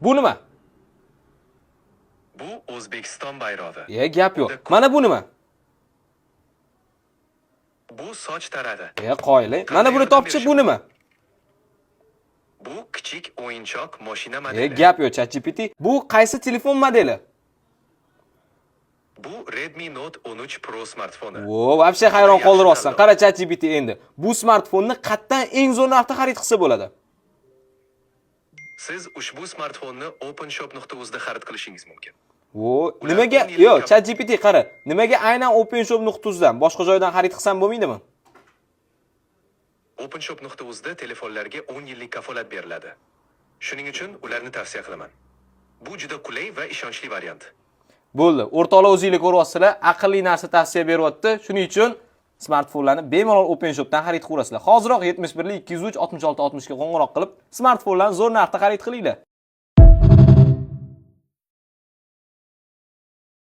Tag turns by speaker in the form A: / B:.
A: Bu nima?
B: Bu O'zbekiston bayrog'i.
A: Gap yo'q. Mana bu nima?
B: Bu soch taradi.
A: Qoyili. Mana buni topchi, bu nima?
B: Bu kichik o'yinchoq mashina modeli.
A: Gap yo'q, ChatGPT. Bu qaysi telefon modeli?
B: Bu Redmi Note 13 Pro smartfoni.
A: Вообще hayron qoldiryapsan. Qara ChatGPT endi. Bu smartfonni qayerdan eng zo'r narxda xarid qilsa bo'ladi?
B: Siz ushbu smartfonni openshop.uz da xarid qilishingiz mumkin.
A: Nimaga? Yo'q, ChatGPT qara. Nimaga aynan openshop.uz dan, boshqa joydan xarid qilsam bo'lmaydimi?
B: Openshop.uz da telefonlarga 10 yillik kafolat beriladi. Shuning uchun ularni tavsiya qilaman. Bu juda qulay va ishonchli variant.
A: Bo'ldi. O'rtoqlar o'zingizlar ko'ryapsizlar, aqlli narsa tavsiya beryapti. Shuning uchun smartfonlarni bemalol OpenShopdan xarid qilasizlar. Hoziroq 71 203 66 60 ga qo'ng'iroq qilib, smartfonlarni zo'r narxda xarid qilinglar.